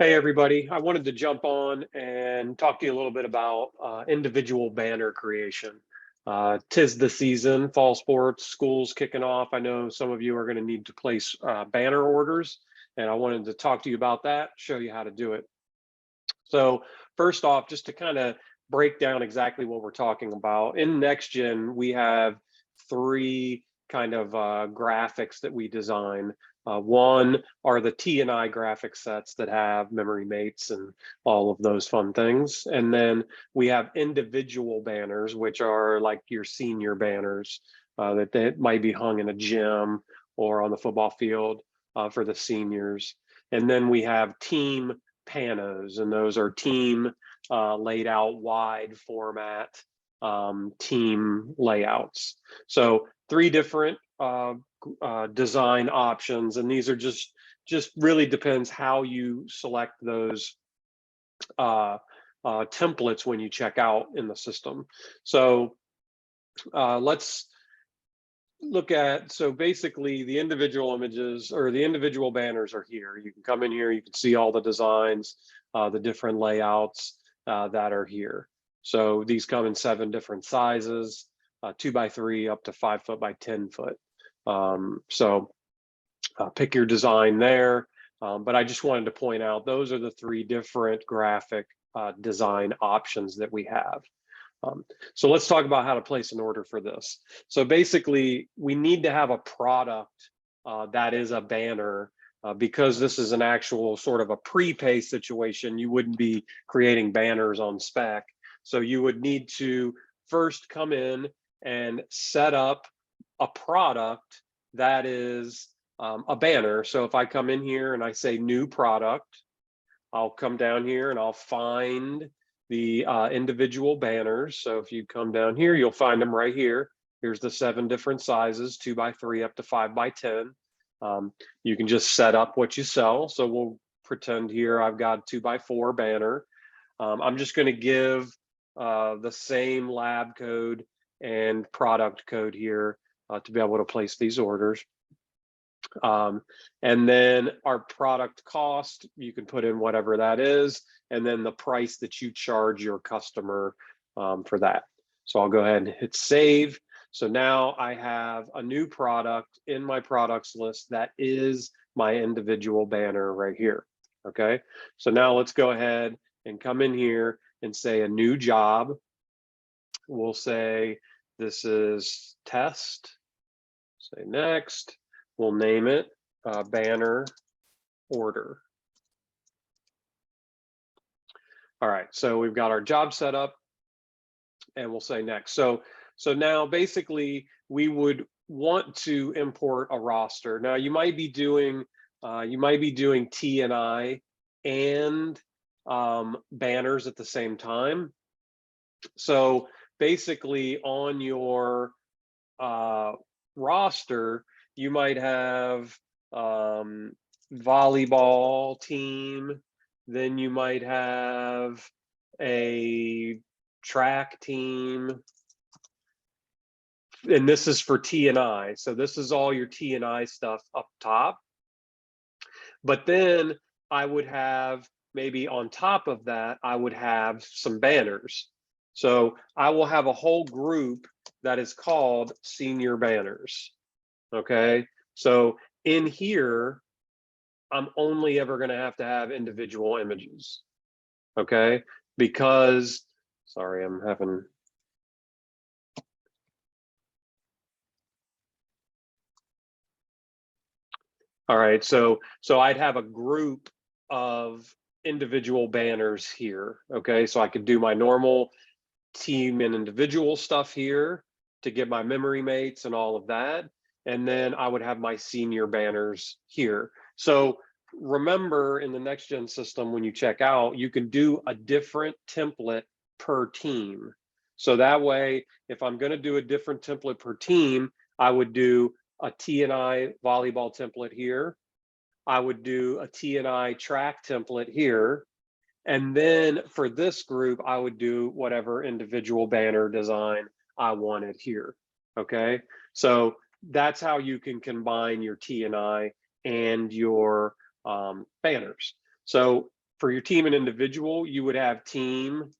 Hey everybody, I wanted to jump on and talk to you a little bit about individual banner creation. Tis the season, fall sports, school's kicking off. I know some of you are going to need to place banner orders, and I wanted to talk to you about that, show you how to do it. So first off, just to kind of break down exactly what we're talking about, in NextGen, we have three kind of graphics that we design. One are the T&I graphic sets that have memory mates and all of those fun things. And then we have individual banners, which are like your senior banners that might be hung in a gym or on the football field for the seniors. And then we have team panos, and those are team laid out wide format team layouts. So three different design options, and these are just really depends how you select those templates when you check out in the system. So let's look at, so basically the individual images or the individual banners are here. You can come in here, you can see all the designs, the different layouts that are here. So these come in 7 different sizes, 2x3 up to 5 foot by 10 foot. So pick your design there. But I just wanted to point out, those are the 3 different graphic design options that we have. So let's talk about how to place an order for this. So basically, we need to have a product that is a banner because this is an actual sort of a prepay situation. You wouldn't be creating banners on spec. So you would need to first come in and set up a product that is a banner. So if I come in here and I say new product, I'll come down here and I'll find the individual banners. So if you come down here, you'll find them right here. Here's the 7 different sizes, 2x3 up to 5x10. You can just set up what you sell. So we'll pretend here I've got a 2x4 banner. I'm just going to give the same lab code and product code here to be able to place these orders. And then our product cost, you can put in whatever that is, and then the price that you charge your customer for that. So I'll go ahead and hit save. So now I have a new product in my products list that is my individual banner right here. Okay, so now let's go ahead and come in here and say a new job. We'll say this is test. Say next. We'll name it banner order. All right, so we've got our job set up, and we'll say next. So now basically we would want to import a roster. Now you might be doing T&I and banners at the same time. So basically on your roster, you might have volleyball team, then you might have a track team, and this is for T&I. So this is all your T&I stuff up top. But then I would have, maybe on top of that, I would have some banners. So I will have a whole group that is called senior banners. Okay, so in here, I'm only ever going to have individual images. Okay, because, sorry, I'm having. All right, so I'd have a group of individual banners here. Okay, so I could do my normal team and individual stuff here to get my memory mates and all of that. And then I would have my senior banners here. So remember, in the NextGen system, when you check out, you can do a different template per team. So that way, if I'm going to do a different template per team, I would do a T&I volleyball template here. I would do a T&I track template here. And then for this group, I would do whatever individual banner design I wanted here. Okay, so that's how you can combine your T&I and your banners. So for your team and individual, you would have team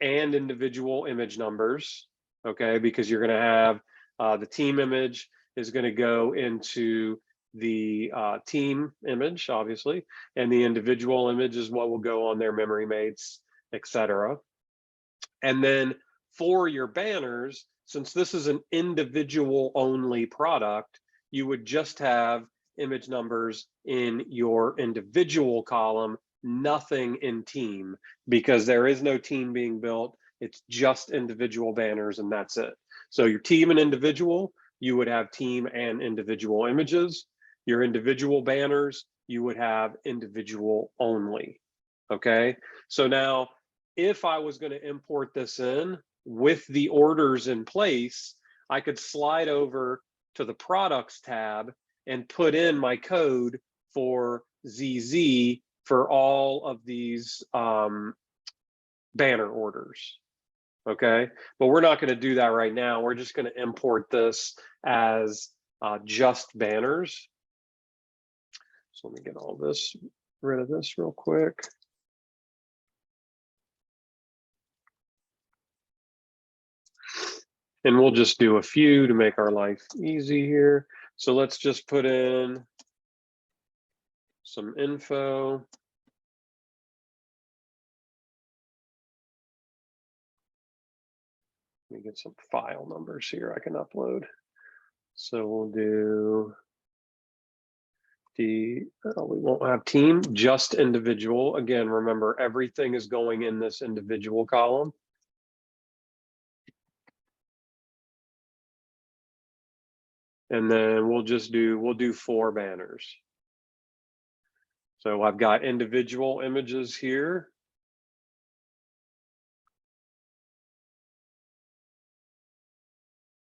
and individual image numbers, okay? Because you're gonna have the team image is gonna go into the team image, obviously, and the individual image is what will go on their memory mates, etc. And then for your banners, since this is an individual only product, you would just have image numbers in your individual column, nothing in team, because there is no team being built. It's just individual banners and that's it. So your team and individual, you would have team and individual images. Your individual banners, you would have individual only, okay? So now, if I was going to import this in with the orders in place, I could slide over to the products tab and put in my code for ZZ for all of these banner orders, okay? But we're not going to do that right now. We're just going to import this as just banners. So let me get all this, rid of this real quick. And we'll just do a few to make our life easy here. So let's just put in some info. Let me get some file numbers here I can upload. So we'll do we won't have team, just individual. Again, remember, everything is going in this individual column. And then we'll do 4 banners. So I've got individual images here.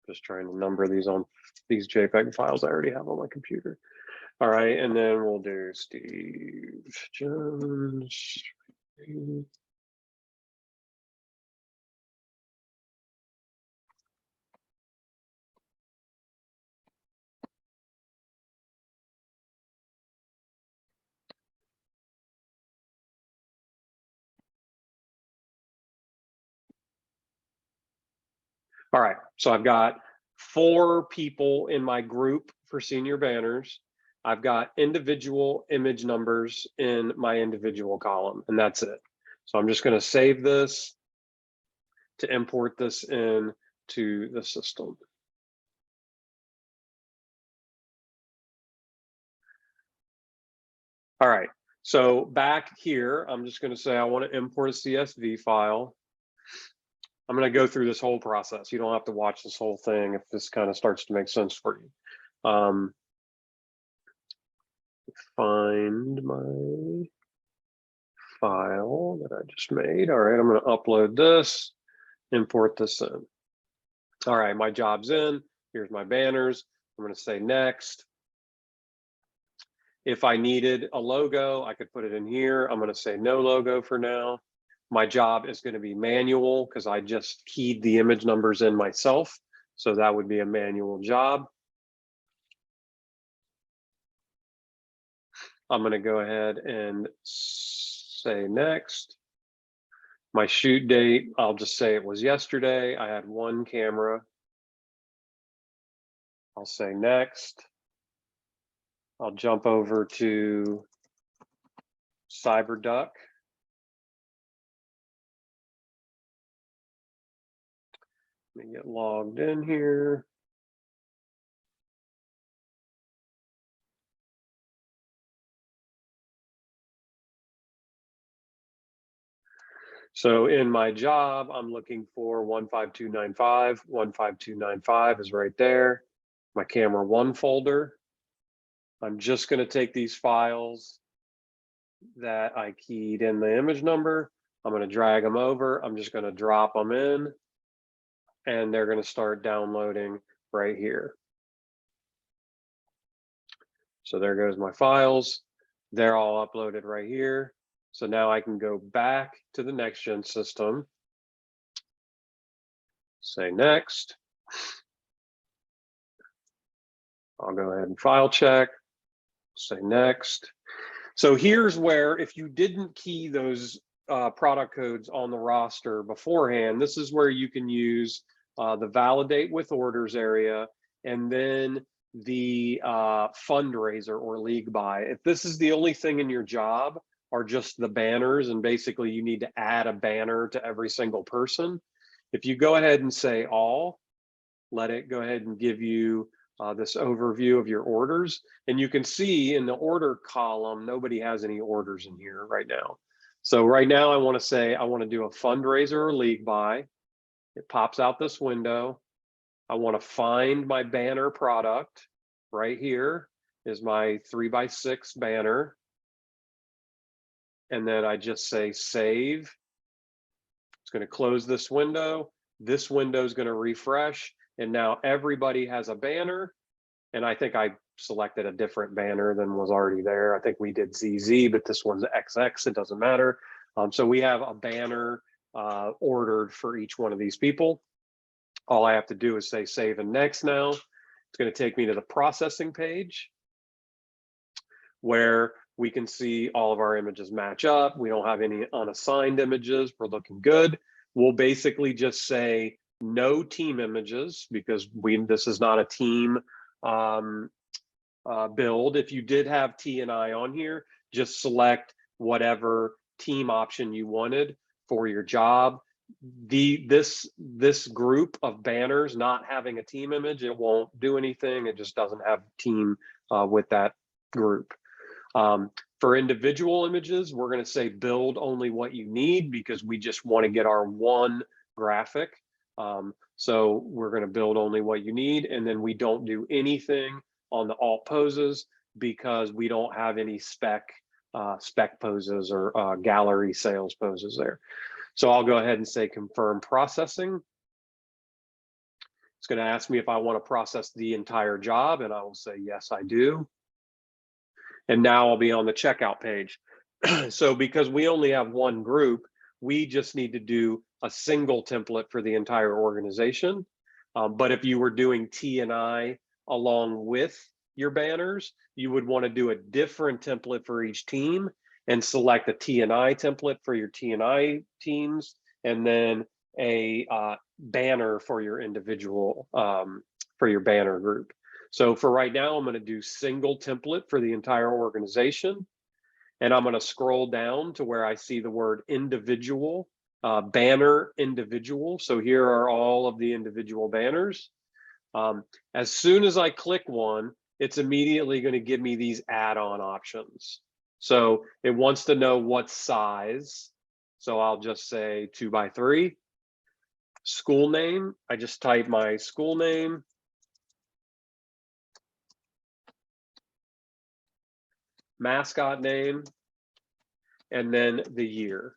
Just trying to number these on these JPEG files I already have on my computer. All right, and then we'll do Steve Jones. All right, so I've got 4 people in my group for senior banners. I've got individual image numbers in my individual column, and that's it. So I'm just going to save this to import this in to the system. All right, so back here, I'm just going to say I want to import a CSV file. I'm going to go through this whole process. You don't have to watch this whole thing if this kind of starts to make sense for you. Find my file that I just made. All right, I'm going to upload this, import this in. All right, my job's in. Here's my banners. I'm going to say next. If I needed a logo, I could put it in here. I'm going to say no logo for now. My job is going to be manual because I just keyed the image numbers in myself. So that would be a manual job. I'm going to go ahead and say next. My shoot date, I'll just say it was yesterday. I had 1 camera. I'll say next. I'll jump over to CyberDuck. Let me get logged in here. So in my job, I'm looking for 15295. 15295 is right there. My camera 1 folder. I'm just going to take these files that I keyed in the image number. I'm going to drag them over. I'm just going to drop them in, and they're going to start downloading right here. So there goes my files. They're all uploaded right here. So now I can go back to the next gen system, say next. I'll go ahead and file check, say next. So here's where, if you didn't key those product codes on the roster beforehand, this is where you can use the validate with orders area, and then the fundraiser or league buy. If this is the only thing in your job are just the banners, and basically you need to add a banner to every single person, if you go ahead and say all, let it go ahead and give you this overview of your orders. And you can see in the order column, nobody has any orders in here right now. So right now I want to say, I want to do a fundraiser or league buy. It pops out this window. I want to find my banner product. Right here is my 3x6 banner. And then I just say save. It's going to close this window. This window is going to refresh. And now everybody has a banner. And I think I selected a different banner than was already there. I think we did ZZ, but this one's XX. It doesn't matter. So we have a banner ordered for each one of these people. All I have to do is say save and next now. It's going to take me to the processing page where we can see all of our images match up. We don't have any unassigned images. We're looking good. We'll basically just say no team images because this is not a team build. If you did have T and I on here, just select whatever team option you wanted for your job. This group of banners not having a team image, it won't do anything. It just doesn't have team with that group. For individual images, we're going to say build only what you need because we just want to get our one graphic. So we're going to build only what you need, and then we don't do anything on the alt poses because we don't have any spec poses or gallery sales poses there. So I'll go ahead and say confirm processing. It's going to ask me if I want to process the entire job, and I will say yes, I do. And now I'll be on the checkout page. So because we only have one group, we just need to do a single template for the entire organization. But if you were doing T&I along with your banners, you would want to do a different template for each team and select a T&I template for your T&I teams, and then a banner for your individual, for your banner group. So for right now, I'm going to do single template for the entire organization. And I'm going to scroll down to where I see the word individual, banner individual. So here are all of the individual banners. As soon as I click one, it's immediately going to give me these add-on options. So it wants to know what size. So I'll just say 2x3. School name, I just type my school name. Mascot name, and then the year.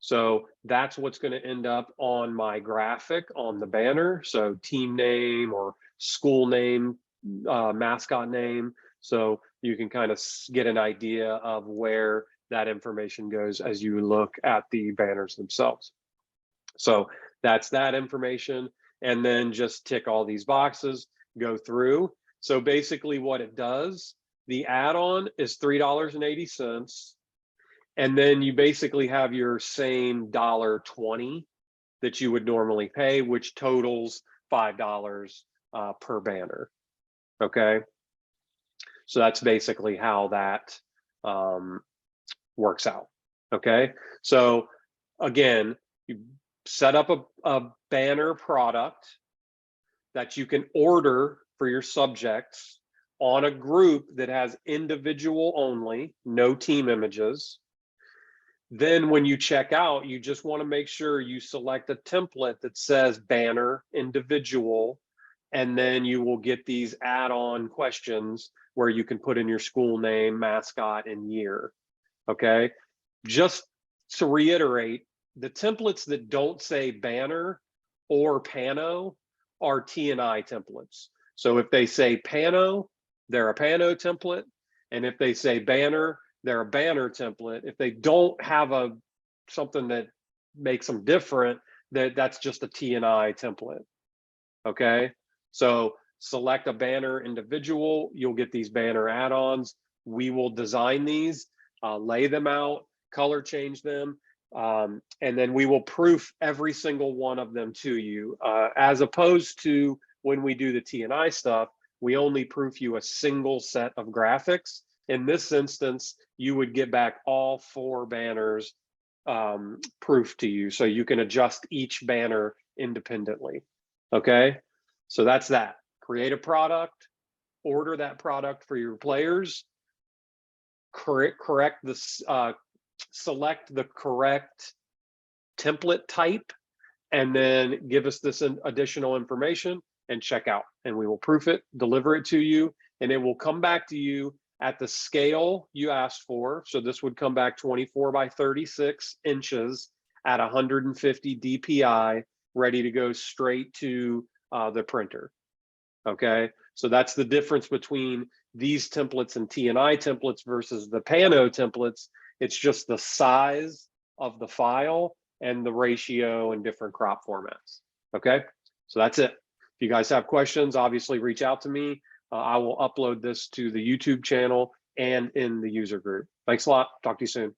So that's what's going to end up on my graphic on the banner. So team name or school name, mascot name. So you can kind of get an idea of where that information goes as you look at the banners themselves. So that's that information. And then just tick all these boxes, go through. So basically what it does, the add-on is $3.80. And then you basically have your same $1.20 that you would normally pay, which totals $5 per banner. Okay. So that's basically how that works out. Okay. So again, you set up a banner product that you can order for your subjects on a group that has individual only, no team images. Then when you check out, you just want to make sure you select a template that says banner individual, and then you will get these add-on questions where you can put in your school name, mascot, and year. Okay. Just to reiterate, the templates that don't say banner or pano are T&I templates. So if they say pano, they're a pano template. And if they say banner, they're a banner template. If they don't have something that makes them different, that's just a T&I template. Okay. So select a banner individual, you'll get these banner add-ons. we will design these, lay them out, color change them, and then we will proof every single one of them to you, as opposed to when we do the T&I stuff, we only proof you a single set of graphics. In this instance, you would get back all 4 banners proof to you, so you can adjust each banner independently. Okay, so that's that. Create a product, order that product for your players, correct this, select the correct template type, and then give us this additional information and check out, and we will proof it, deliver it to you, and it will come back to you at the scale you asked for. So this would come back 24 by 36 inches at 150 DPI, ready to go straight to the printer. Okay, so that's the difference between these templates and T&I templates versus the Pano templates. It's just the size of the file and the ratio and different crop formats. Okay, so that's it. If you guys have questions, obviously reach out to me. I will upload this to the YouTube channel and in the user group. Thanks a lot. Talk to you soon.